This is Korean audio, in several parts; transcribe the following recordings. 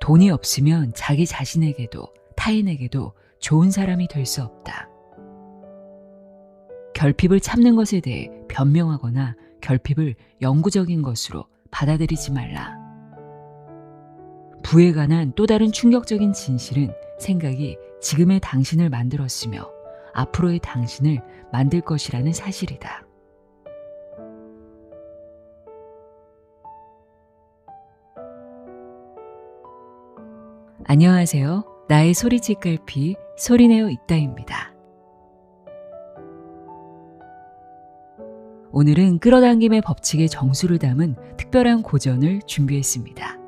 돈이 없으면 자기 자신에게도 타인에게도 좋은 사람이 될 수 없다. 결핍을 참는 것에 대해 변명하거나 결핍을 영구적인 것으로 받아들이지 말라. 부에 관한 또 다른 충격적인 진실은 생각이 지금의 당신을 만들었으며 앞으로의 당신을 만들 것이라는 사실이다. 안녕하세요. 나의 소리집 갈피 소리내어 있다입니다. 오늘은 끌어당김의 법칙의 정수를 담은 특별한 고전을 준비했습니다.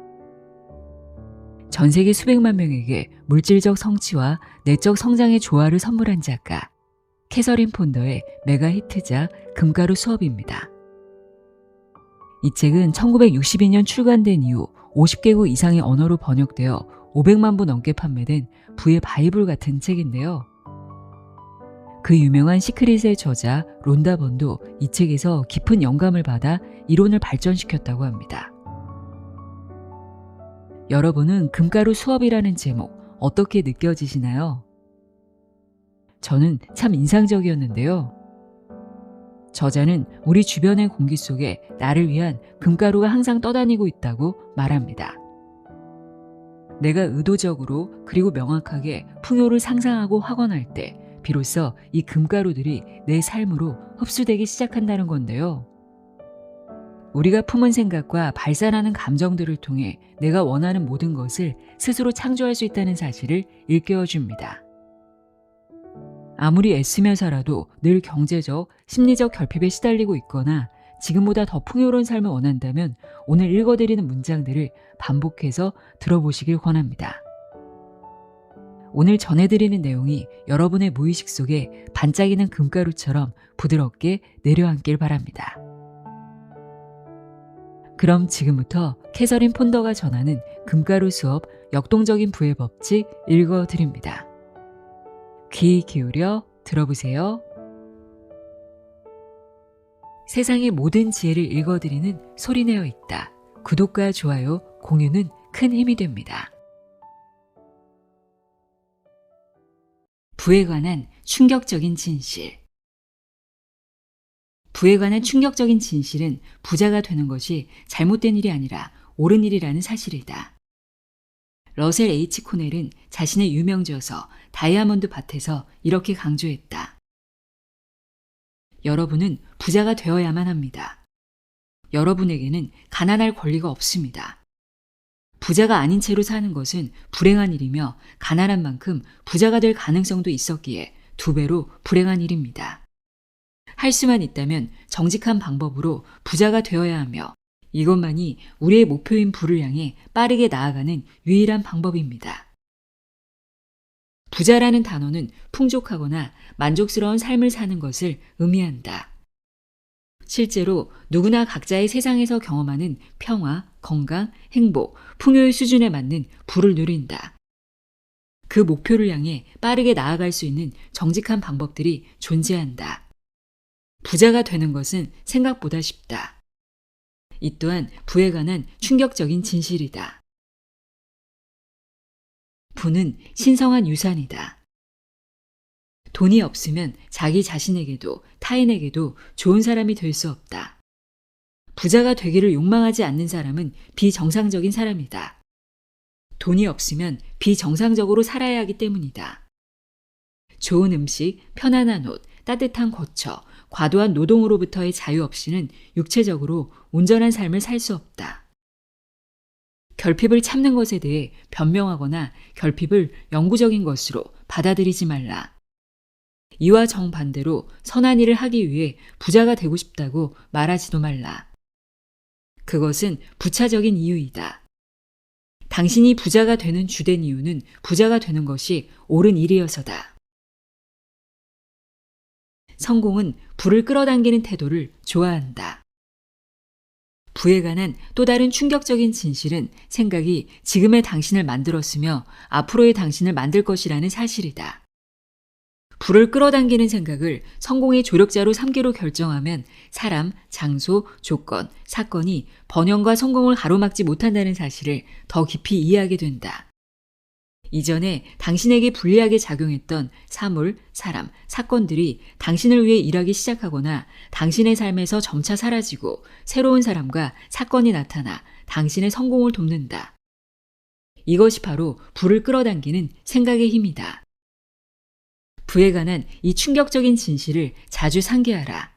전 세계 수백만 명에게 물질적 성취와 내적 성장의 조화를 선물한 작가 캐서린 폰더의 메가 히트작 금가루 수업입니다. 이 책은 1962년 출간된 이후 50개국 이상의 언어로 번역되어 500만 부 넘게 판매된 부의 바이블 같은 책인데요. 그 유명한 시크릿의 저자 론다 번도 이 책에서 깊은 영감을 받아 이론을 발전시켰다고 합니다. 여러분은 금가루 수업이라는 제목 어떻게 느껴지시나요? 저는 참 인상적이었는데요. 저자는 우리 주변의 공기 속에 나를 위한 금가루가 항상 떠다니고 있다고 말합니다. 내가 의도적으로 그리고 명확하게 풍요를 상상하고 확언할 때 비로소 이 금가루들이 내 삶으로 흡수되기 시작한다는 건데요. 우리가 품은 생각과 발산하는 감정들을 통해 내가 원하는 모든 것을 스스로 창조할 수 있다는 사실을 일깨워줍니다. 아무리 애쓰며 살아도 늘 경제적, 심리적 결핍에 시달리고 있거나 지금보다 더 풍요로운 삶을 원한다면 오늘 읽어드리는 문장들을 반복해서 들어보시길 권합니다. 오늘 전해드리는 내용이 여러분의 무의식 속에 반짝이는 금가루처럼 부드럽게 내려앉길 바랍니다. 그럼 지금부터 캐서린 폰더가 전하는 금가루 수업 역동적인 부의 법칙 읽어드립니다. 귀 기울여 들어보세요. 세상의 모든 지혜를 읽어드리는 소리내어 있다. 구독과 좋아요, 공유는 큰 힘이 됩니다. 부에 관한 충격적인 진실. 부에 관한 충격적인 진실은 부자가 되는 것이 잘못된 일이 아니라 옳은 일이라는 사실이다. 러셀 H. 코넬은 자신의 유명저서 다이아몬드 밭에서 이렇게 강조했다. 여러분은 부자가 되어야만 합니다. 여러분에게는 가난할 권리가 없습니다. 부자가 아닌 채로 사는 것은 불행한 일이며 가난한 만큼 부자가 될 가능성도 있었기에 2배로 불행한 일입니다. 할 수만 있다면 정직한 방법으로 부자가 되어야 하며 이것만이 우리의 목표인 부를 향해 빠르게 나아가는 유일한 방법입니다. 부자라는 단어는 풍족하거나 만족스러운 삶을 사는 것을 의미한다. 실제로 누구나 각자의 세상에서 경험하는 평화, 건강, 행복, 풍요의 수준에 맞는 부를 누린다. 그 목표를 향해 빠르게 나아갈 수 있는 정직한 방법들이 존재한다. 부자가 되는 것은 생각보다 쉽다. 이 또한 부에 관한 충격적인 진실이다. 부는 신성한 유산이다. 돈이 없으면 자기 자신에게도 타인에게도 좋은 사람이 될 수 없다. 부자가 되기를 욕망하지 않는 사람은 비정상적인 사람이다. 돈이 없으면 비정상적으로 살아야 하기 때문이다. 좋은 음식, 편안한 옷, 따뜻한 거처, 과도한 노동으로부터의 자유 없이는 육체적으로 온전한 삶을 살 수 없다. 결핍을 참는 것에 대해 변명하거나 결핍을 영구적인 것으로 받아들이지 말라. 이와 정반대로 선한 일을 하기 위해 부자가 되고 싶다고 말하지도 말라. 그것은 부차적인 이유이다. 당신이 부자가 되는 주된 이유는 부자가 되는 것이 옳은 일이어서다. 성공은 부를 끌어당기는 태도를 좋아한다. 부에 관한 또 다른 충격적인 진실은 생각이 지금의 당신을 만들었으며 앞으로의 당신을 만들 것이라는 사실이다. 불을 끌어당기는 생각을 성공의 조력자로 삼기로 결정하면 사람, 장소, 조건, 사건이 번영과 성공을 가로막지 못한다는 사실을 더 깊이 이해하게 된다. 이전에 당신에게 불리하게 작용했던 사물, 사람, 사건들이 당신을 위해 일하기 시작하거나 당신의 삶에서 점차 사라지고 새로운 사람과 사건이 나타나 당신의 성공을 돕는다. 이것이 바로 불을 끌어당기는 생각의 힘이다. 부에 관한 이 충격적인 진실을 자주 상기하라.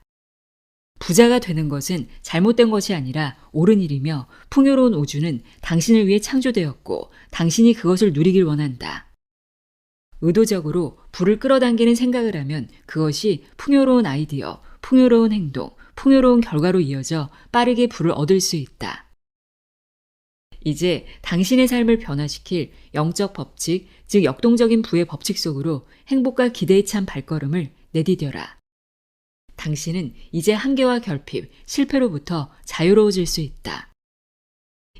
부자가 되는 것은 잘못된 것이 아니라 옳은 일이며 풍요로운 우주는 당신을 위해 창조되었고 당신이 그것을 누리길 원한다. 의도적으로 불을 끌어당기는 생각을 하면 그것이 풍요로운 아이디어, 풍요로운 행동, 풍요로운 결과로 이어져 빠르게 불을 얻을 수 있다. 이제 당신의 삶을 변화시킬 영적 법칙, 즉 역동적인 부의 법칙 속으로 행복과 기대에 찬 발걸음을 내디뎌라. 당신은 이제 한계와 결핍, 실패로부터 자유로워질 수 있다.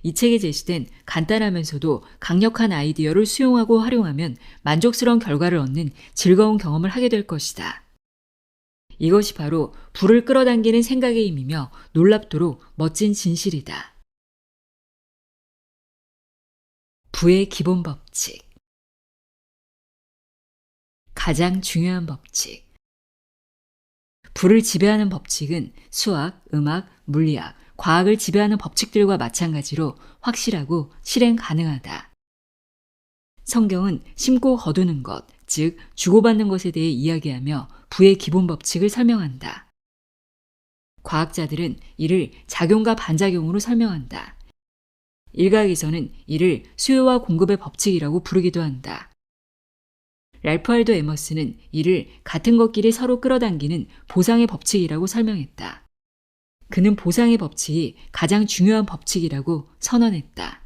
이 책에 제시된 간단하면서도 강력한 아이디어를 수용하고 활용하면 만족스러운 결과를 얻는 즐거운 경험을 하게 될 것이다. 이것이 바로 불을 끌어당기는 생각의 힘이며 놀랍도록 멋진 진실이다. 부의 기본 법칙. 가장 중요한 법칙. 부를 지배하는 법칙은 수학, 음악, 물리학, 과학을 지배하는 법칙들과 마찬가지로 확실하고 실행 가능하다. 성경은 심고 거두는 것, 즉 주고받는 것에 대해 이야기하며 부의 기본 법칙을 설명한다. 과학자들은 이를 작용과 반작용으로 설명한다. 일각에서는 이를 수요와 공급의 법칙이라고 부르기도 한다. 랄프 알도 에머스는 이를 같은 것끼리 서로 끌어당기는 보상의 법칙이라고 설명했다. 그는 보상의 법칙이 가장 중요한 법칙이라고 선언했다.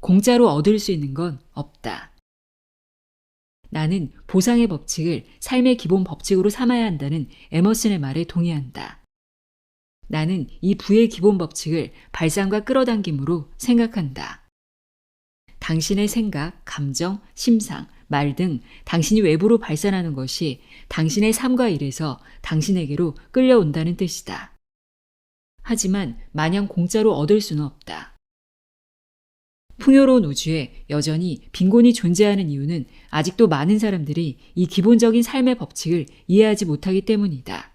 공짜로 얻을 수 있는 건 없다. 나는 보상의 법칙을 삶의 기본 법칙으로 삼아야 한다는 에머슨의 말에 동의한다. 나는 이 부의 기본 법칙을 발상과 끌어당김으로 생각한다. 당신의 생각, 감정, 심상, 말 등 당신이 외부로 발산하는 것이 당신의 삶과 일에서 당신에게로 끌려온다는 뜻이다. 하지만 마냥 공짜로 얻을 수는 없다. 풍요로운 우주에 여전히 빈곤이 존재하는 이유는 아직도 많은 사람들이 이 기본적인 삶의 법칙을 이해하지 못하기 때문이다.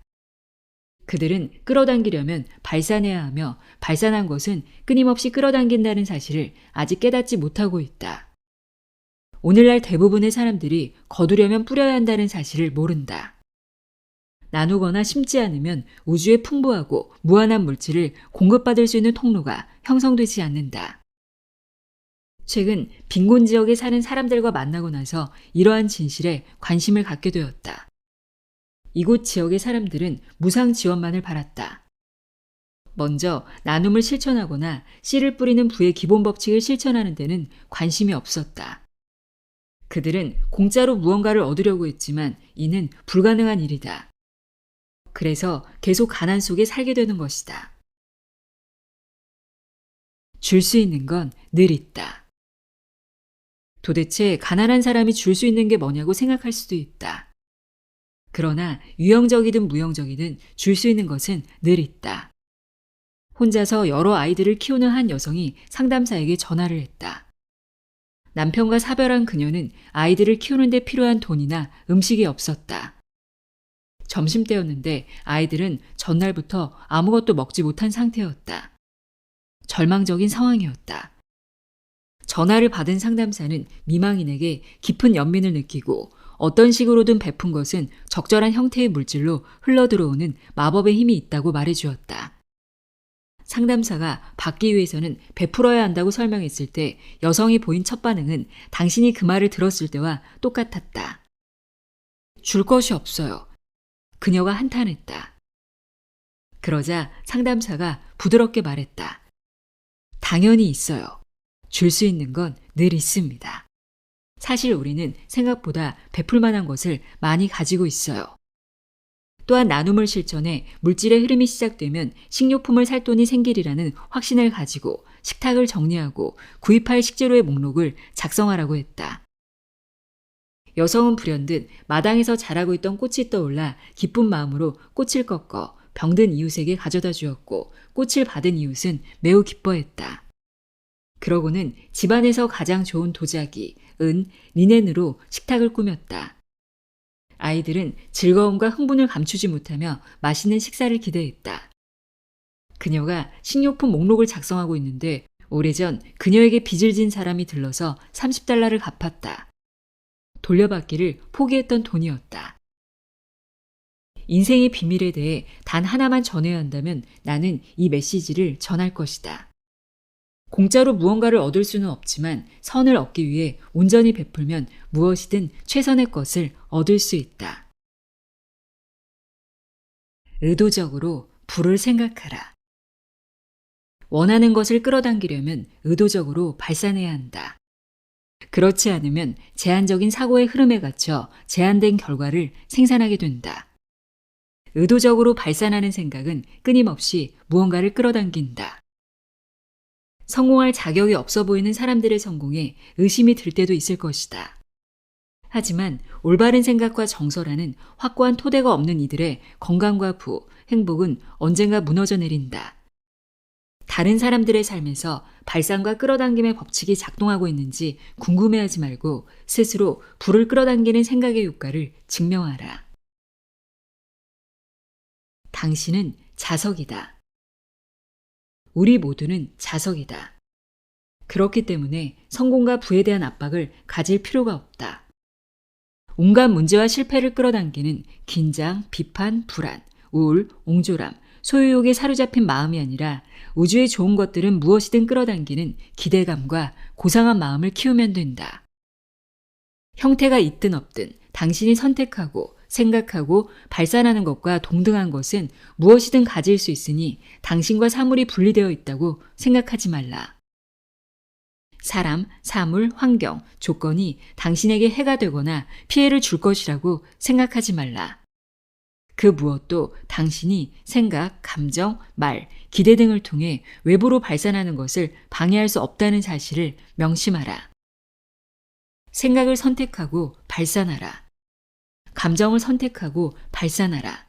그들은 끌어당기려면 발산해야 하며 발산한 것은 끊임없이 끌어당긴다는 사실을 아직 깨닫지 못하고 있다. 오늘날 대부분의 사람들이 거두려면 뿌려야 한다는 사실을 모른다. 나누거나 심지 않으면 우주의 풍부하고 무한한 물질을 공급받을 수 있는 통로가 형성되지 않는다. 최근 빈곤 지역에 사는 사람들과 만나고 나서 이러한 진실에 관심을 갖게 되었다. 이곳 지역의 사람들은 무상 지원만을 바랐다. 먼저 나눔을 실천하거나 씨를 뿌리는 부의 기본 법칙을 실천하는 데는 관심이 없었다. 그들은 공짜로 무언가를 얻으려고 했지만 이는 불가능한 일이다. 그래서 계속 가난 속에 살게 되는 것이다. 줄 수 있는 건 늘 있다. 도대체 가난한 사람이 줄 수 있는 게 뭐냐고 생각할 수도 있다. 그러나 유형적이든 무형적이든 줄 수 있는 것은 늘 있다. 혼자서 여러 아이들을 키우는 한 여성이 상담사에게 전화를 했다. 남편과 사별한 그녀는 아이들을 키우는 데 필요한 돈이나 음식이 없었다. 점심때였는데 아이들은 전날부터 아무것도 먹지 못한 상태였다. 절망적인 상황이었다. 전화를 받은 상담사는 미망인에게 깊은 연민을 느끼고 어떤 식으로든 베푼 것은 적절한 형태의 물질로 흘러들어오는 마법의 힘이 있다고 말해주었다. 상담사가 받기 위해서는 베풀어야 한다고 설명했을 때 여성이 보인 첫 반응은 당신이 그 말을 들었을 때와 똑같았다. 줄 것이 없어요. 그녀가 한탄했다. 그러자 상담사가 부드럽게 말했다. 당연히 있어요. 줄 수 있는 건 늘 있습니다. 사실 우리는 생각보다 베풀 만한 것을 많이 가지고 있어요. 또한 나눔을 실천해 물질의 흐름이 시작되면 식료품을 살 돈이 생기리라는 확신을 가지고 식탁을 정리하고 구입할 식재료의 목록을 작성하라고 했다. 여성은 불현듯 마당에서 자라고 있던 꽃이 떠올라 기쁜 마음으로 꽃을 꺾어 병든 이웃에게 가져다 주었고 꽃을 받은 이웃은 매우 기뻐했다. 그러고는 집안에서 가장 좋은 도자기, 은, 리넨으로 식탁을 꾸몄다. 아이들은 즐거움과 흥분을 감추지 못하며 맛있는 식사를 기대했다. 그녀가 식료품 목록을 작성하고 있는데 오래전 그녀에게 빚을 진 사람이 들러서 $30를 갚았다. 돌려받기를 포기했던 돈이었다. 인생의 비밀에 대해 단 하나만 전해야 한다면 나는 이 메시지를 전할 것이다. 공짜로 무언가를 얻을 수는 없지만 선을 얻기 위해 온전히 베풀면 무엇이든 최선의 것을 얻을 수 있다. 의도적으로 불을 생각하라. 원하는 것을 끌어당기려면 의도적으로 발산해야 한다. 그렇지 않으면 제한적인 사고의 흐름에 갇혀 제한된 결과를 생산하게 된다. 의도적으로 발산하는 생각은 끊임없이 무언가를 끌어당긴다. 성공할 자격이 없어 보이는 사람들의 성공에 의심이 들 때도 있을 것이다. 하지만 올바른 생각과 정서라는 확고한 토대가 없는 이들의 건강과 행복은 언젠가 무너져 내린다. 다른 사람들의 삶에서 발산과 끌어당김의 법칙이 작동하고 있는지 궁금해하지 말고 스스로 불을 끌어당기는 생각의 효과를 증명하라. 당신은 자석이다. 우리 모두는 자석이다. 그렇기 때문에 성공과 부에 대한 압박을 가질 필요가 없다. 온갖 문제와 실패를 끌어당기는 긴장, 비판, 불안, 우울, 옹졸함, 소유욕에 사로잡힌 마음이 아니라 우주의 좋은 것들은 무엇이든 끌어당기는 기대감과 고상한 마음을 키우면 된다. 형태가 있든 없든 당신이 선택하고 생각하고 발산하는 것과 동등한 것은 무엇이든 가질 수 있으니 당신과 사물이 분리되어 있다고 생각하지 말라. 사람, 사물, 환경, 조건이 당신에게 해가 되거나 피해를 줄 것이라고 생각하지 말라. 그 무엇도 당신이 생각, 감정, 말, 기대 등을 통해 외부로 발산하는 것을 방해할 수 없다는 사실을 명심하라. 생각을 선택하고 발산하라. 감정을 선택하고 발산하라.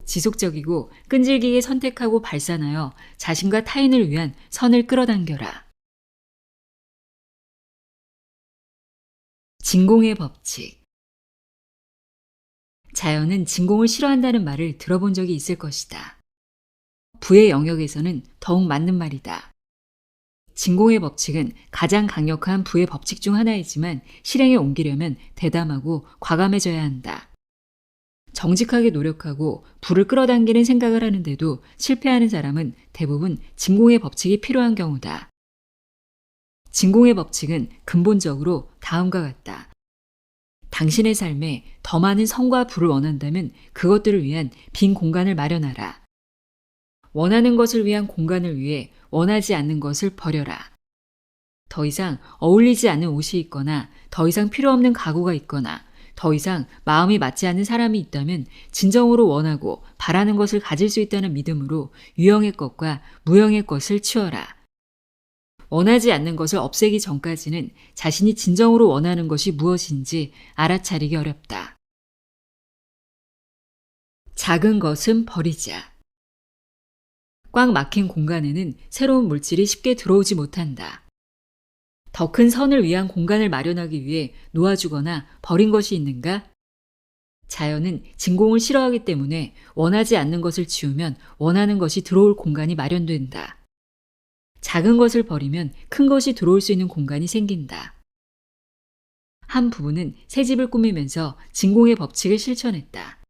지속적이고 끈질기게 선택하고 발산하여 자신과 타인을 위한 선을 끌어당겨라. 진공의 법칙. 자연은 진공을 싫어한다는 말을 들어본 적이 있을 것이다. 부의 영역에서는 더욱 맞는 말이다. 진공의 법칙은 가장 강력한 부의 법칙 중 하나이지만 실행에 옮기려면 대담하고 과감해져야 한다. 정직하게 노력하고 불을 끌어당기는 생각을 하는데도 실패하는 사람은 대부분 진공의 법칙이 필요한 경우다. 진공의 법칙은 근본적으로 다음과 같다. 당신의 삶에 더 많은 성과 부를 원한다면 그것들을 위한 빈 공간을 마련하라. 원하는 것을 위한 공간을 위해 원하지 않는 것을 버려라. 더 이상 어울리지 않는 옷이 있거나 더 이상 필요 없는 가구가 있거나 더 이상 마음이 맞지 않는 사람이 있다면 진정으로 원하고 바라는 것을 가질 수 있다는 믿음으로 유형의 것과 무형의 것을 치워라. 원하지 않는 것을 없애기 전까지는 자신이 진정으로 원하는 것이 무엇인지 알아차리기 어렵다. 작은 것은 버리자. 꽉 막힌 공간에는 새로운 물질이 쉽게 들어오지 못한다. 더 큰 선을 위한 공간을 마련하기 위해 놓아주거나 버린 것이 있는가? 자연은 진공을 싫어하기 때문에 원하지 않는 것을 지우면 원하는 것이 들어올 공간이 마련된다. 작은 것을 버리면 큰 것이 들어올 수 있는 공간이 생긴다. 한 부부는 새 집을 꾸미면서 진공의 법칙을 실천했다.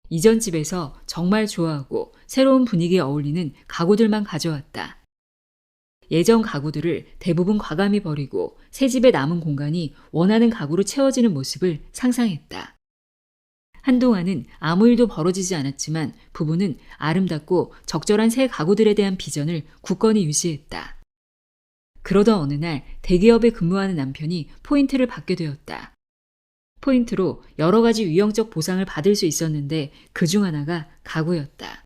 이전 집에서 정말 좋아하고 새로운 분위기에 어울리는 가구들만 가져왔다. 예전 가구들을 대부분 과감히 버리고 새 집에 남은 공간이 원하는 가구로 채워지는 모습을 상상했다. 한동안은 아무 일도 벌어지지 않았지만 부부는 아름답고 적절한 새 가구들에 대한 비전을 굳건히 유지했다. 그러던 어느 날 대기업에 근무하는 남편이 포인트를 받게 되었다. 포인트로 여러 가지 유형적 보상을 받을 수 있었는데 그중 하나가 가구였다.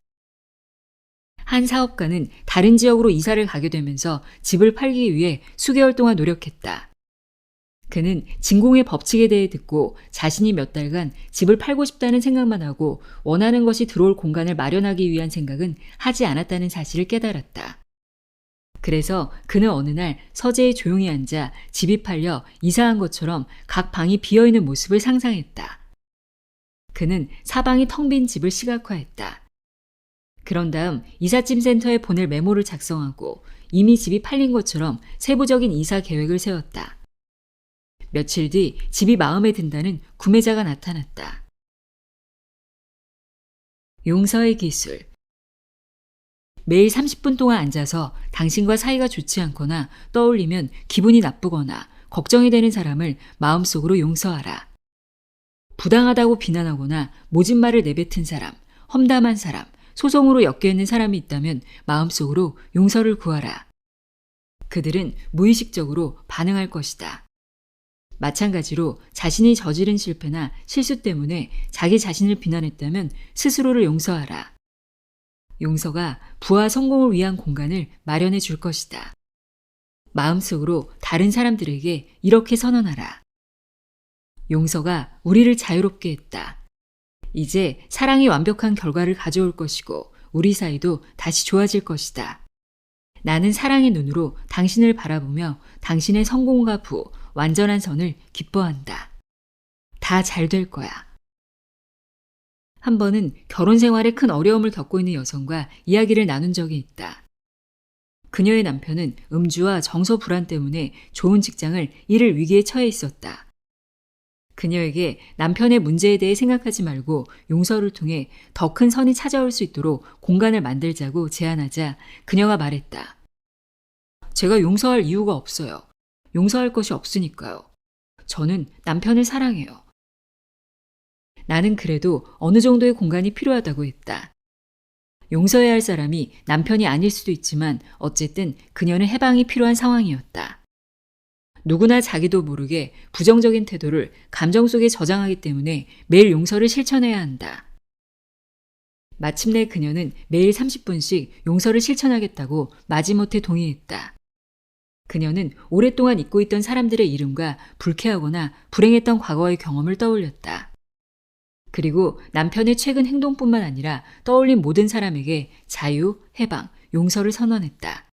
한 사업가는 다른 지역으로 이사를 가게 되면서 집을 팔기 위해 수개월 동안 노력했다. 그는 진공의 법칙에 대해 듣고 자신이 몇 달간 집을 팔고 싶다는 생각만 하고 원하는 것이 들어올 공간을 마련하기 위한 생각은 하지 않았다는 사실을 깨달았다. 그래서 그는 어느 날 서재에 조용히 앉아 집이 팔려 이사한 것처럼 각 방이 비어있는 모습을 상상했다. 그는 사방이 텅 빈 집을 시각화했다. 그런 다음 이삿짐 센터에 보낼 메모를 작성하고 이미 집이 팔린 것처럼 세부적인 이사 계획을 세웠다. 며칠 뒤 집이 마음에 든다는 구매자가 나타났다. 용서의 기술. 매일 30분 동안 앉아서 당신과 사이가 좋지 않거나 떠올리면 기분이 나쁘거나 걱정이 되는 사람을 마음속으로 용서하라. 부당하다고 비난하거나 모진 말을 내뱉은 사람, 험담한 사람, 소송으로 엮여있는 사람이 있다면 마음속으로 용서를 구하라. 그들은 무의식적으로 반응할 것이다. 마찬가지로 자신이 저지른 실패나 실수 때문에 자기 자신을 비난했다면 스스로를 용서하라. 용서가 부와 성공을 위한 공간을 마련해 줄 것이다. 마음속으로 다른 사람들에게 이렇게 선언하라. 용서가 우리를 자유롭게 했다. 이제 사랑이 완벽한 결과를 가져올 것이고 우리 사이도 다시 좋아질 것이다. 나는 사랑의 눈으로 당신을 바라보며 당신의 성공과 부, 완전한 선을 기뻐한다. 다 잘 될 거야. 한 번은 결혼 생활에 큰 어려움을 겪고 있는 여성과 이야기를 나눈 적이 있다. 그녀의 남편은 음주와 정서 불안 때문에 좋은 직장을 잃을 위기에 처해 있었다. 그녀에게 남편의 문제에 대해 생각하지 말고 용서를 통해 더 큰 선이 찾아올 수 있도록 공간을 만들자고 제안하자 그녀가 말했다. 제가 용서할 이유가 없어요. 용서할 것이 없으니까요. 저는 남편을 사랑해요. 나는 그래도 어느 정도의 공간이 필요하다고 했다. 용서해야 할 사람이 남편이 아닐 수도 있지만 어쨌든 그녀는 해방이 필요한 상황이었다. 누구나 자기도 모르게 부정적인 태도를 감정 속에 저장하기 때문에 매일 용서를 실천해야 한다. 마침내 그녀는 매일 30분씩 용서를 실천하겠다고 마지못해 동의했다. 그녀는 오랫동안 잊고 있던 사람들의 이름과 불쾌하거나 불행했던 과거의 경험을 떠올렸다. 그리고 남편의 최근 행동뿐만 아니라 떠올린 모든 사람에게 자유, 해방, 용서를 선언했다.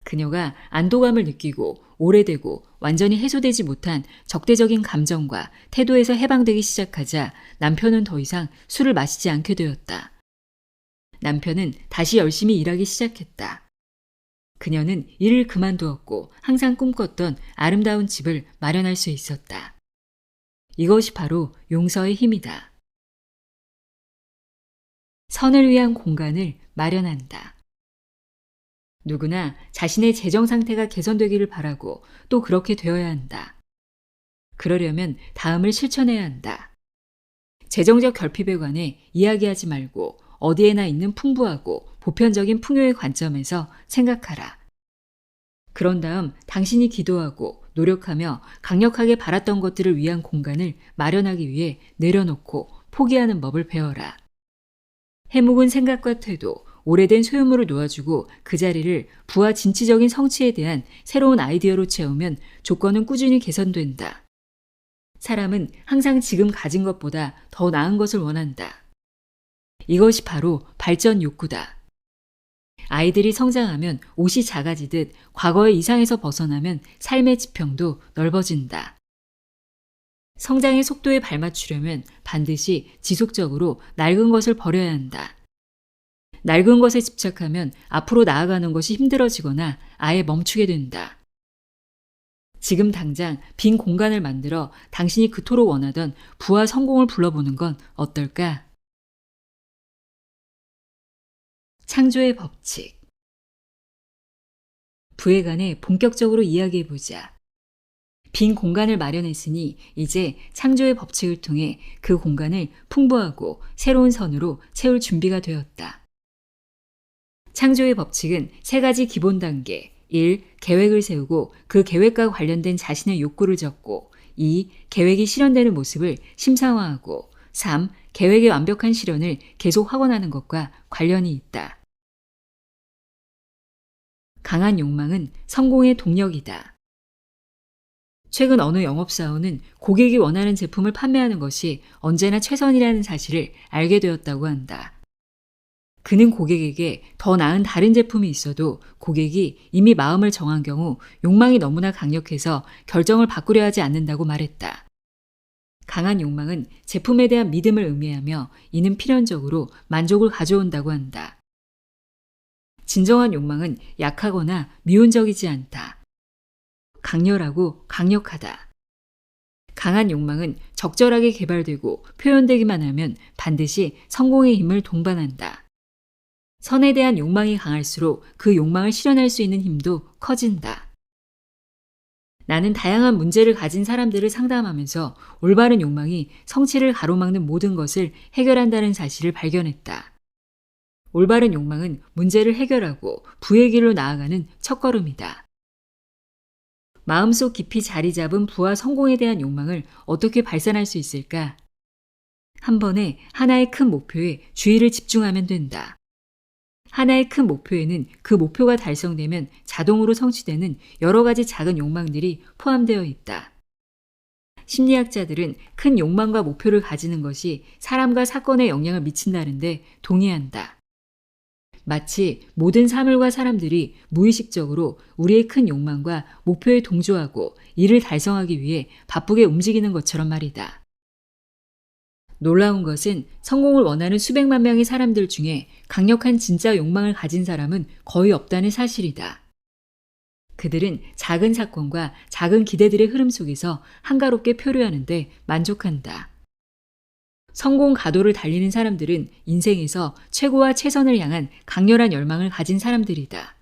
그녀가 안도감을 느끼고 오래되고 완전히 해소되지 못한 적대적인 감정과 태도에서 해방되기 시작하자 남편은 더 이상 술을 마시지 않게 되었다. 남편은 다시 열심히 일하기 시작했다. 그녀는 일을 그만두었고 항상 꿈꿨던 아름다운 집을 마련할 수 있었다. 이것이 바로 용서의 힘이다. 선을 위한 공간을 마련한다. 누구나 자신의 재정 상태가 개선되기를 바라고 또 그렇게 되어야 한다. 그러려면 다음을 실천해야 한다. 재정적 결핍에 관해 이야기하지 말고 어디에나 있는 풍부하고 보편적인 풍요의 관점에서 생각하라. 그런 다음 당신이 기도하고 노력하며 강력하게 바랐던 것들을 위한 공간을 마련하기 위해 내려놓고 포기하는 법을 배워라. 해묵은 생각과 태도, 오래된 소유물을 놓아주고 그 자리를 부와 진취적인 성취에 대한 새로운 아이디어로 채우면 조건은 꾸준히 개선된다. 사람은 항상 지금 가진 것보다 더 나은 것을 원한다. 이것이 바로 발전 욕구다. 아이들이 성장하면 옷이 작아지듯 과거의 이상에서 벗어나면 삶의 지평도 넓어진다. 성장의 속도에 발맞추려면 반드시 지속적으로 낡은 것을 버려야 한다. 낡은 것에 집착하면 앞으로 나아가는 것이 힘들어지거나 아예 멈추게 된다. 지금 당장 빈 공간을 만들어 당신이 그토록 원하던 부와 성공을 불러보는 건 어떨까? 창조의 법칙. 부에 관해 본격적으로 이야기해보자. 빈 공간을 마련했으니 이제 창조의 법칙을 통해 그 공간을 풍부하고 새로운 선으로 채울 준비가 되었다. 창조의 법칙은 3가지 기본 단계. 1. 계획을 세우고 그 계획과 관련된 자신의 욕구를 적고 2. 계획이 실현되는 모습을 심상화하고 3. 계획의 완벽한 실현을 계속 확언하는 것과 관련이 있다. 강한 욕망은 성공의 동력이다. 최근 어느 영업사원은 고객이 원하는 제품을 판매하는 것이 언제나 최선이라는 사실을 알게 되었다고 한다. 그는 고객에게 더 나은 다른 제품이 있어도 고객이 이미 마음을 정한 경우 욕망이 너무나 강력해서 결정을 바꾸려 하지 않는다고 말했다. 강한 욕망은 제품에 대한 믿음을 의미하며 이는 필연적으로 만족을 가져온다고 한다. 진정한 욕망은 약하거나 미온적이지 않다. 강렬하고 강력하다. 강한 욕망은 적절하게 개발되고 표현되기만 하면 반드시 성공의 힘을 동반한다. 선에 대한 욕망이 강할수록 그 욕망을 실현할 수 있는 힘도 커진다. 나는 다양한 문제를 가진 사람들을 상담하면서 올바른 욕망이 성취를 가로막는 모든 것을 해결한다는 사실을 발견했다. 올바른 욕망은 문제를 해결하고 부의 길로 나아가는 첫걸음이다. 마음속 깊이 자리 잡은 부와 성공에 대한 욕망을 어떻게 발산할 수 있을까? 한 번에 하나의 큰 목표에 주의를 집중하면 된다. 하나의 큰 목표에는 그 목표가 달성되면 자동으로 성취되는 여러 가지 작은 욕망들이 포함되어 있다. 심리학자들은 큰 욕망과 목표를 가지는 것이 사람과 사건에 영향을 미친다는데 동의한다. 마치 모든 사물과 사람들이 무의식적으로 우리의 큰 욕망과 목표에 동조하고 이를 달성하기 위해 바쁘게 움직이는 것처럼 말이다. 놀라운 것은 성공을 원하는 수백만 명의 사람들 중에 강력한 진짜 욕망을 가진 사람은 거의 없다는 사실이다. 그들은 작은 사건과 작은 기대들의 흐름 속에서 한가롭게 표류하는데 만족한다. 성공 가도를 달리는 사람들은 인생에서 최고와 최선을 향한 강렬한 열망을 가진 사람들이다.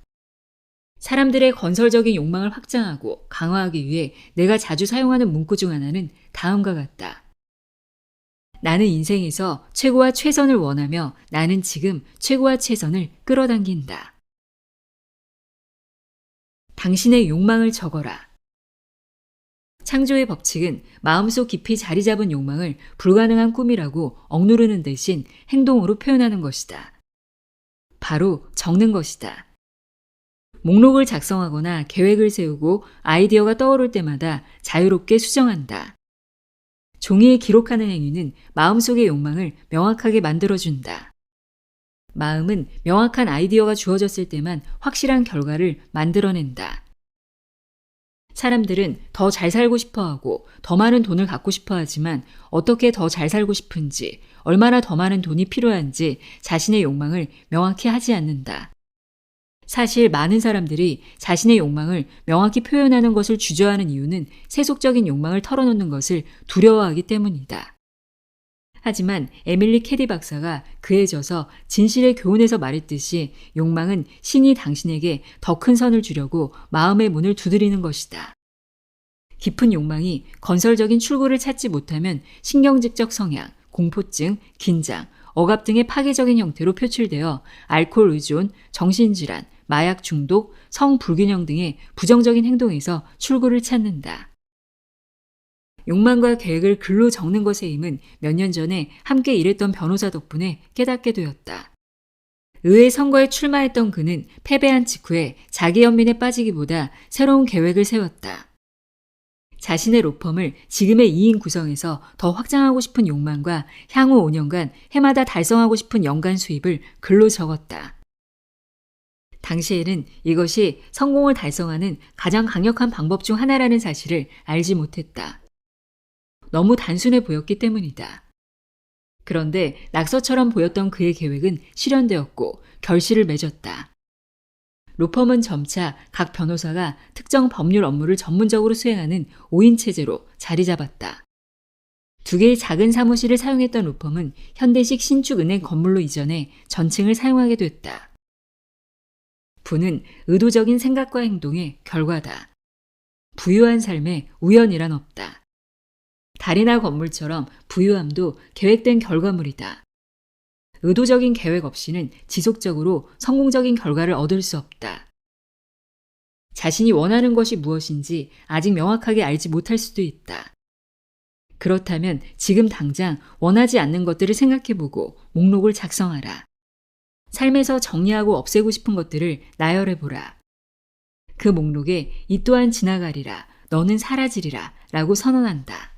사람들의 건설적인 욕망을 확장하고 강화하기 위해 내가 자주 사용하는 문구 중 하나는 다음과 같다. 나는 인생에서 최고와 최선을 원하며 나는 지금 최고와 최선을 끌어당긴다. 당신의 욕망을 적어라. 창조의 법칙은 마음속 깊이 자리 잡은 욕망을 불가능한 꿈이라고 억누르는 대신 행동으로 표현하는 것이다. 바로 적는 것이다. 목록을 작성하거나 계획을 세우고 아이디어가 떠오를 때마다 자유롭게 수정한다. 종이에 기록하는 행위는 마음속의 욕망을 명확하게 만들어준다. 마음은 명확한 아이디어가 주어졌을 때만 확실한 결과를 만들어낸다. 사람들은 더 잘 살고 싶어 하고 더 많은 돈을 갖고 싶어 하지만 어떻게 더 잘 살고 싶은지, 얼마나 더 많은 돈이 필요한지 자신의 욕망을 명확히 하지 않는다. 사실 많은 사람들이 자신의 욕망을 명확히 표현하는 것을 주저하는 이유는 세속적인 욕망을 털어놓는 것을 두려워하기 때문이다. 하지만 에밀리 캐디 박사가 그에 져서 진실의 교훈에서 말했듯이 욕망은 신이 당신에게 더 큰 선을 주려고 마음의 문을 두드리는 것이다. 깊은 욕망이 건설적인 출구를 찾지 못하면 신경직적 성향, 공포증, 긴장, 억압 등의 파괴적인 형태로 표출되어 알코올 의존, 정신질환, 마약 중독, 성불균형 등의 부정적인 행동에서 출구를 찾는다. 욕망과 계획을 글로 적는 것의 힘은 몇 년 전에 함께 일했던 변호사 덕분에 깨닫게 되었다. 의회 선거에 출마했던 그는 패배한 직후에 자기 연민에 빠지기보다 새로운 계획을 세웠다. 자신의 로펌을 지금의 2인 구성에서 더 확장하고 싶은 욕망과 향후 5년간 해마다 달성하고 싶은 연간 수입을 글로 적었다. 당시에는 이것이 성공을 달성하는 가장 강력한 방법 중 하나라는 사실을 알지 못했다. 너무 단순해 보였기 때문이다. 그런데 낙서처럼 보였던 그의 계획은 실현되었고 결실을 맺었다. 로펌은 점차 각 변호사가 특정 법률 업무를 전문적으로 수행하는 5인 체제로 자리 잡았다. 2개의 작은 사무실을 사용했던 로펌은 현대식 신축은행 건물로 이전해 전층을 사용하게 됐다. 부는 의도적인 생각과 행동의 결과다. 부유한 삶에 우연이란 없다. 달이나 건물처럼 부유함도 계획된 결과물이다. 의도적인 계획 없이는 지속적으로 성공적인 결과를 얻을 수 없다. 자신이 원하는 것이 무엇인지 아직 명확하게 알지 못할 수도 있다. 그렇다면 지금 당장 원하지 않는 것들을 생각해보고 목록을 작성하라. 삶에서 정리하고 없애고 싶은 것들을 나열해보라. 그 목록에 이 또한 지나가리라, 너는 사라지리라 라고 선언한다.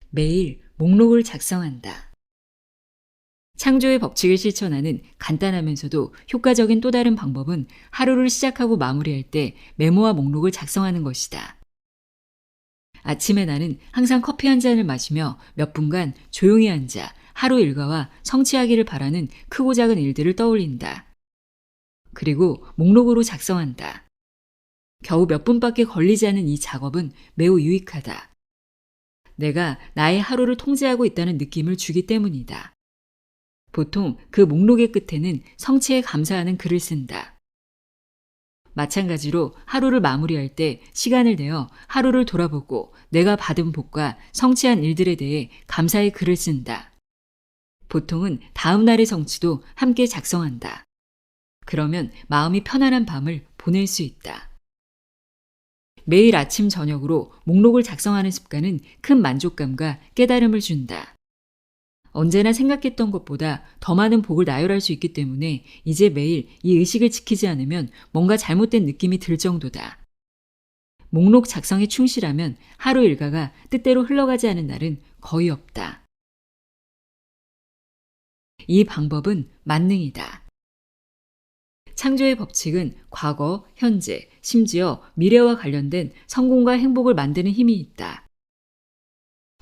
매일 목록을 작성한다. 창조의 법칙을 실천하는 간단하면서도 효과적인 또 다른 방법은 하루를 시작하고 마무리할 때 메모와 목록을 작성하는 것이다. 아침에 나는 항상 커피 한 잔을 마시며 몇 분간 조용히 앉아 하루 일과와 성취하기를 바라는 크고 작은 일들을 떠올린다. 그리고 목록으로 작성한다. 겨우 몇 분밖에 걸리지 않은 이 작업은 매우 유익하다. 내가 나의 하루를 통제하고 있다는 느낌을 주기 때문이다. 보통 그 목록의 끝에는 성취에 감사하는 글을 쓴다. 마찬가지로 하루를 마무리할 때 시간을 내어 하루를 돌아보고 내가 받은 복과 성취한 일들에 대해 감사의 글을 쓴다. 보통은 다음 날의 성취도 함께 작성한다. 그러면 마음이 편안한 밤을 보낼 수 있다. 매일 아침 저녁으로 목록을 작성하는 습관은 큰 만족감과 깨달음을 준다. 언제나 생각했던 것보다 더 많은 복을 나열할 수 있기 때문에 이제 매일 이 의식을 지키지 않으면 뭔가 잘못된 느낌이 들 정도다. 목록 작성에 충실하면 하루 일과가 뜻대로 흘러가지 않은 날은 거의 없다. 이 방법은 만능이다. 창조의 법칙은 과거, 현재, 심지어 미래와 관련된 성공과 행복을 만드는 힘이 있다.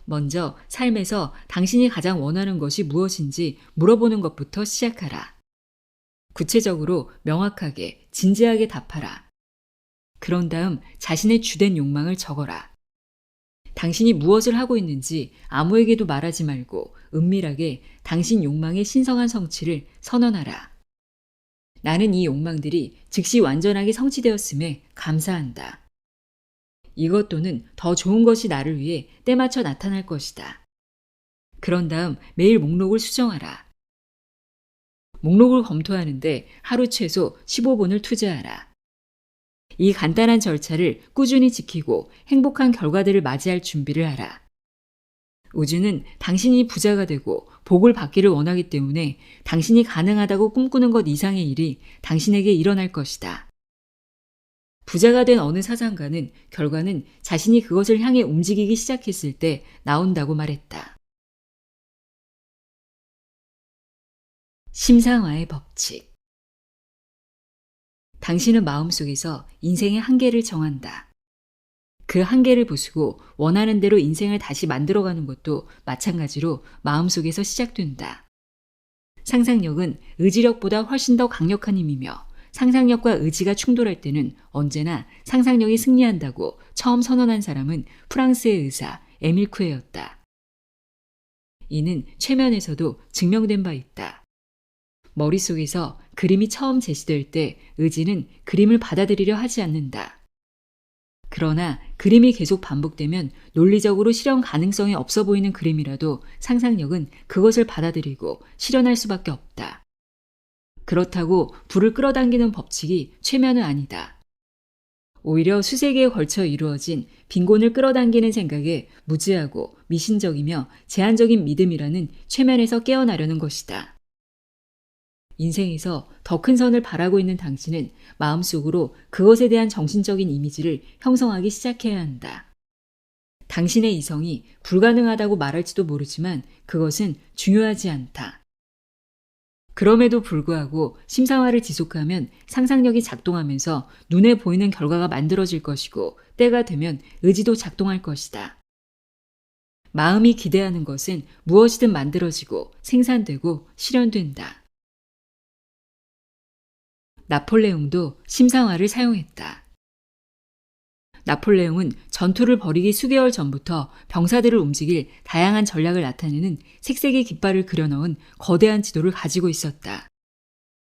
먼저 삶에서 당신이 가장 원하는 것이 무엇인지 물어보는 것부터 시작하라. 구체적으로 명확하게, 진지하게 답하라. 그런 다음 자신의 주된 욕망을 적어라. 당신이 무엇을 하고 있는지 아무에게도 말하지 말고 은밀하게 당신 욕망의 신성한 성취를 선언하라. 나는 이 욕망들이 즉시 완전하게 성취되었음에 감사한다. 이것 또는 더 좋은 것이 나를 위해 때맞춰 나타날 것이다. 그런 다음 매일 목록을 수정하라. 목록을 검토하는데 하루 최소 15분을 투자하라. 이 간단한 절차를 꾸준히 지키고 행복한 결과들을 맞이할 준비를 하라. 우주는 당신이 부자가 되고 복을 받기를 원하기 때문에 당신이 가능하다고 꿈꾸는 것 이상의 일이 당신에게 일어날 것이다. 부자가 된 어느 사상가는 결과는 자신이 그것을 향해 움직이기 시작했을 때 나온다고 말했다. 심상화의 법칙. 당신은 마음속에서 인생의 한계를 정한다. 그 한계를 부수고 원하는 대로 인생을 다시 만들어가는 것도 마찬가지로 마음속에서 시작된다. 상상력은 의지력보다 훨씬 더 강력한 힘이며 상상력과 의지가 충돌할 때는 언제나 상상력이 승리한다고 처음 선언한 사람은 프랑스의 의사 에밀 쿠에였다. 이는 최면에서도 증명된 바 있다. 머릿속에서 그림이 처음 제시될 때 의지는 그림을 받아들이려 하지 않는다. 그러나 그림이 계속 반복되면 논리적으로 실현 가능성이 없어 보이는 그림이라도 상상력은 그것을 받아들이고 실현할 수밖에 없다. 그렇다고 불을 끌어당기는 법칙이 최면은 아니다. 오히려 수세기에 걸쳐 이루어진 빈곤을 끌어당기는 생각에 무지하고 미신적이며 제한적인 믿음이라는 최면에서 깨어나려는 것이다. 인생에서 더 큰 선을 바라고 있는 당신은 마음속으로 그것에 대한 정신적인 이미지를 형성하기 시작해야 한다. 당신의 이성이 불가능하다고 말할지도 모르지만 그것은 중요하지 않다. 그럼에도 불구하고 심상화를 지속하면 상상력이 작동하면서 눈에 보이는 결과가 만들어질 것이고 때가 되면 의지도 작동할 것이다. 마음이 기대하는 것은 무엇이든 만들어지고 생산되고 실현된다. 나폴레옹도 심상화를 사용했다. 나폴레옹은 전투를 벌이기 수개월 전부터 병사들을 움직일 다양한 전략을 나타내는 색색의 깃발을 그려넣은 거대한 지도를 가지고 있었다.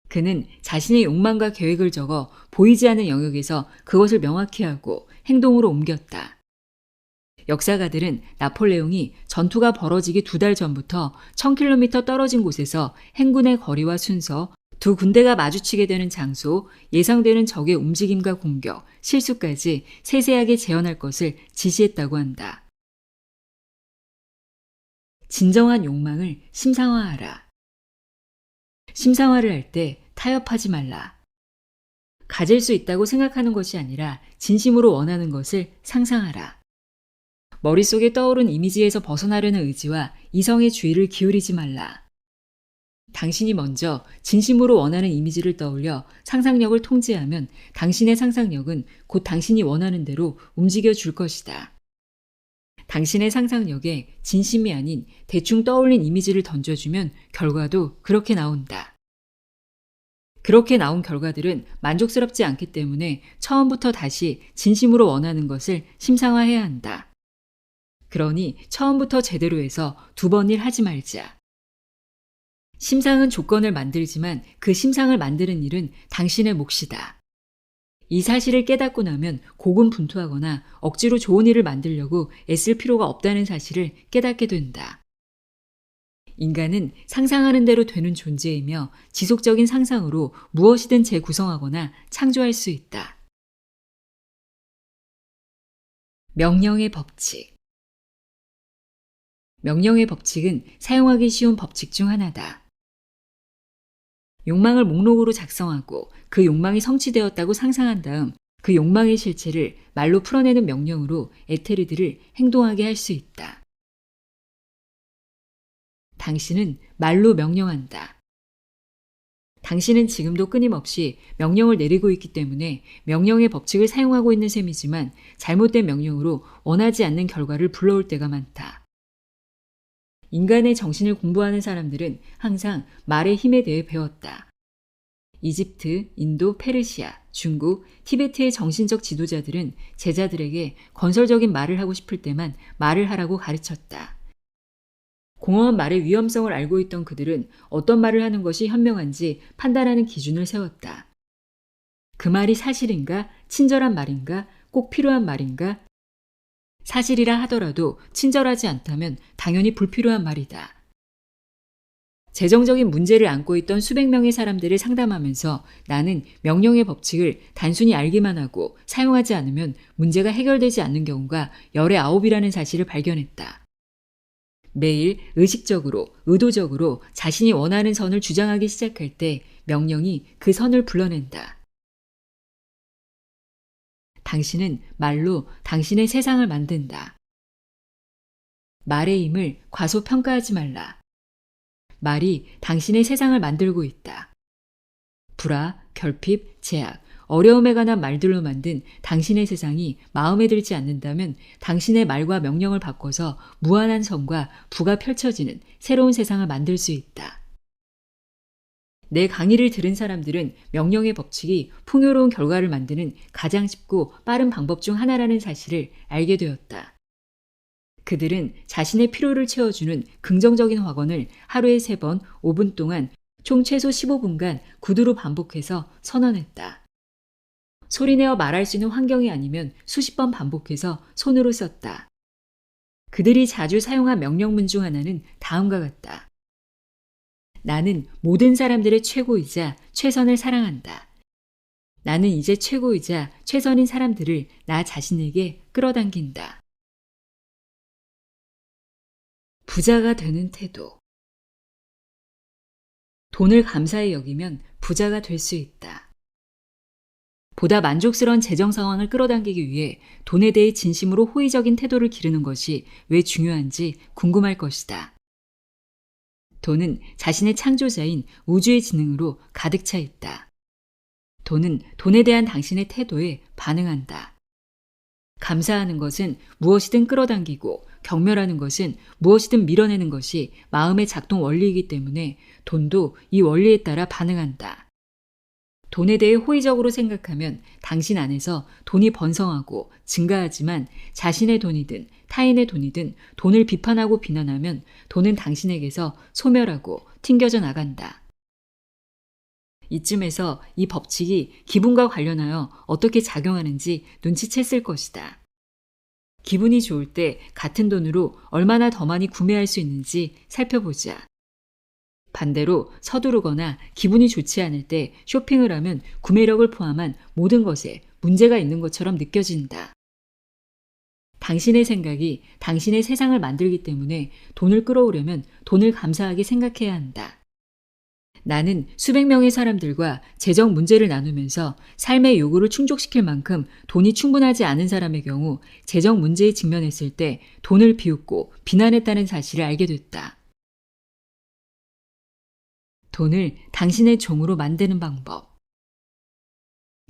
그는 자신의 욕망과 계획을 적어 보이지 않는 영역에서 그것을 명확히 하고 행동으로 옮겼다. 역사가들은 나폴레옹이 전투가 벌어지기 2달 전부터 1000km 떨어진 곳에서 행군의 거리와 순서, 두 군대가 마주치게 되는 장소, 예상되는 적의 움직임과 공격, 실수까지 세세하게 재현할 것을 지시했다고 한다. 진정한 욕망을 심상화하라. 심상화를 할 때 타협하지 말라. 가질 수 있다고 생각하는 것이 아니라 진심으로 원하는 것을 상상하라. 머릿속에 떠오른 이미지에서 벗어나려는 의지와 이성의 주의를 기울이지 말라. 당신이 먼저 진심으로 원하는 이미지를 떠올려 상상력을 통제하면 당신의 상상력은 곧 당신이 원하는 대로 움직여 줄 것이다. 당신의 상상력에 진심이 아닌 대충 떠올린 이미지를 던져주면 결과도 그렇게 나온다. 그렇게 나온 결과들은 만족스럽지 않기 때문에 처음부터 다시 진심으로 원하는 것을 심상화해야 한다. 그러니 처음부터 제대로 해서 두 번 일 하지 말자. 심상은 조건을 만들지만 그 심상을 만드는 일은 당신의 몫이다. 이 사실을 깨닫고 나면 고군분투하거나 억지로 좋은 일을 만들려고 애쓸 필요가 없다는 사실을 깨닫게 된다. 인간은 상상하는 대로 되는 존재이며 지속적인 상상으로 무엇이든 재구성하거나 창조할 수 있다. 명령의 법칙. 명령의 법칙은 사용하기 쉬운 법칙 중 하나다. 욕망을 목록으로 작성하고 그 욕망이 성취되었다고 상상한 다음 그 욕망의 실체를 말로 풀어내는 명령으로 에테르들을 행동하게 할 수 있다. 당신은 말로 명령한다. 당신은 지금도 끊임없이 명령을 내리고 있기 때문에 명령의 법칙을 사용하고 있는 셈이지만 잘못된 명령으로 원하지 않는 결과를 불러올 때가 많다. 인간의 정신을 공부하는 사람들은 항상 말의 힘에 대해 배웠다. 이집트, 인도, 페르시아, 중국, 티베트의 정신적 지도자들은 제자들에게 건설적인 말을 하고 싶을 때만 말을 하라고 가르쳤다. 공허한 말의 위험성을 알고 있던 그들은 어떤 말을 하는 것이 현명한지 판단하는 기준을 세웠다. 그 말이 사실인가? 친절한 말인가? 꼭 필요한 말인가? 사실이라 하더라도 친절하지 않다면 당연히 불필요한 말이다. 재정적인 문제를 안고 있던 수백 명의 사람들을 상담하면서 나는 명령의 법칙을 단순히 알기만 하고 사용하지 않으면 문제가 해결되지 않는 경우가 열의 9이라는 사실을 발견했다. 매일 의식적으로, 의도적으로 자신이 원하는 선을 주장하기 시작할 때 명령이 그 선을 불러낸다. 당신은 말로 당신의 세상을 만든다. 말의 힘을 과소평가하지 말라. 말이 당신의 세상을 만들고 있다. 불화, 결핍, 제약, 어려움에 관한 말들로 만든 당신의 세상이 마음에 들지 않는다면 당신의 말과 명령을 바꿔서 무한한 선과 부가 펼쳐지는 새로운 세상을 만들 수 있다. 내 강의를 들은 사람들은 명령의 법칙이 풍요로운 결과를 만드는 가장 쉽고 빠른 방법 중 하나라는 사실을 알게 되었다. 그들은 자신의 필요를 채워주는 긍정적인 확언을 하루에 3번 5분 동안 총 최소 15분간 구두로 반복해서 선언했다. 소리내어 말할 수 있는 환경이 아니면 수십 번 반복해서 손으로 썼다. 그들이 자주 사용한 명령문 중 하나는 다음과 같다. 나는 모든 사람들의 최고이자 최선을 사랑한다. 나는 이제 최고이자 최선인 사람들을 나 자신에게 끌어당긴다. 부자가 되는 태도. 돈을 감사히 여기면 부자가 될 수 있다. 보다 만족스러운 재정 상황을 끌어당기기 위해 돈에 대해 진심으로 호의적인 태도를 기르는 것이 왜 중요한지 궁금할 것이다. 돈은 자신의 창조자인 우주의 지능으로 가득 차 있다. 돈은 돈에 대한 당신의 태도에 반응한다. 감사하는 것은 무엇이든 끌어당기고 경멸하는 것은 무엇이든 밀어내는 것이 마음의 작동 원리이기 때문에 돈도 이 원리에 따라 반응한다. 돈에 대해 호의적으로 생각하면 당신 안에서 돈이 번성하고 증가하지만 자신의 돈이든 타인의 돈이든 돈을 비판하고 비난하면 돈은 당신에게서 소멸하고 튕겨져 나간다. 이쯤에서 이 법칙이 기분과 관련하여 어떻게 작용하는지 눈치챘을 것이다. 기분이 좋을 때 같은 돈으로 얼마나 더 많이 구매할 수 있는지 살펴보자. 반대로 서두르거나 기분이 좋지 않을 때 쇼핑을 하면 구매력을 포함한 모든 것에 문제가 있는 것처럼 느껴진다. 당신의 생각이 당신의 세상을 만들기 때문에 돈을 끌어오려면 돈을 감사하게 생각해야 한다. 나는 수백 명의 사람들과 재정 문제를 나누면서 삶의 요구를 충족시킬 만큼 돈이 충분하지 않은 사람의 경우 재정 문제에 직면했을 때 돈을 비웃고 비난했다는 사실을 알게 됐다. 돈을 당신의 종으로 만드는 방법.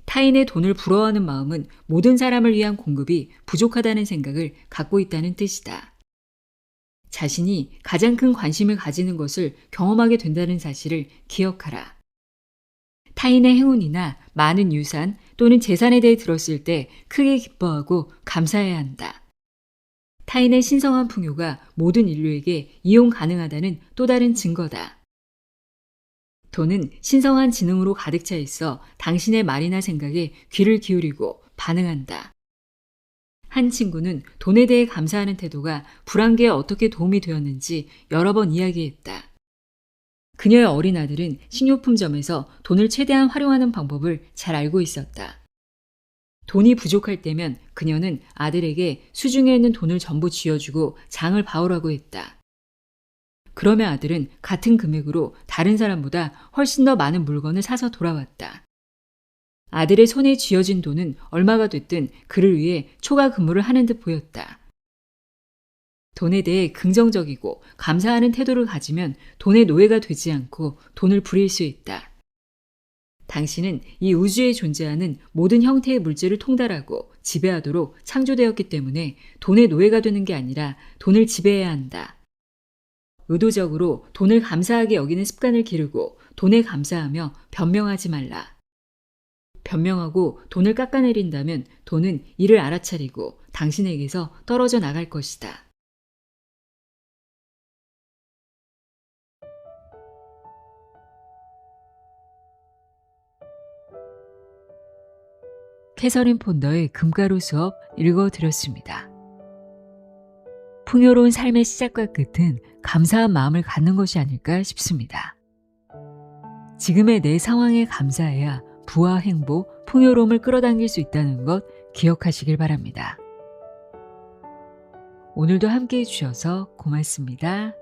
타인의 돈을 부러워하는 마음은 모든 사람을 위한 공급이 부족하다는 생각을 갖고 있다는 뜻이다. 자신이 가장 큰 관심을 가지는 것을 경험하게 된다는 사실을 기억하라. 타인의 행운이나 많은 유산 또는 재산에 대해 들었을 때 크게 기뻐하고 감사해야 한다. 타인의 신성한 풍요가 모든 인류에게 이용 가능하다는 또 다른 증거다. 돈은 신성한 지능으로 가득 차 있어 당신의 말이나 생각에 귀를 기울이고 반응한다. 한 친구는 돈에 대해 감사하는 태도가 불황기에 어떻게 도움이 되었는지 여러 번 이야기했다. 그녀의 어린 아들은 식료품점에서 돈을 최대한 활용하는 방법을 잘 알고 있었다. 돈이 부족할 때면 그녀는 아들에게 수중에 있는 돈을 전부 쥐어주고 장을 봐오라고 했다. 그러면 아들은 같은 금액으로 다른 사람보다 훨씬 더 많은 물건을 사서 돌아왔다. 아들의 손에 쥐어진 돈은 얼마가 됐든 그를 위해 초과 근무를 하는 듯 보였다. 돈에 대해 긍정적이고 감사하는 태도를 가지면 돈의 노예가 되지 않고 돈을 부릴 수 있다. 당신은 이 우주에 존재하는 모든 형태의 물질을 통달하고 지배하도록 창조되었기 때문에 돈의 노예가 되는 게 아니라 돈을 지배해야 한다. 의도적으로 돈을 감사하게 여기는 습관을 기르고 돈에 감사하며 변명하지 말라. 변명하고 돈을 깎아내린다면 돈은 이를 알아차리고 당신에게서 떨어져 나갈 것이다. 캐서린 폰더의 금가루 수업 읽어드렸습니다. 풍요로운 삶의 시작과 끝은 감사한 마음을 갖는 것이 아닐까 싶습니다. 지금의 내 상황에 감사해야 부와 행복, 풍요로움을 끌어당길 수 있다는 것 기억하시길 바랍니다. 오늘도 함께해 주셔서 고맙습니다.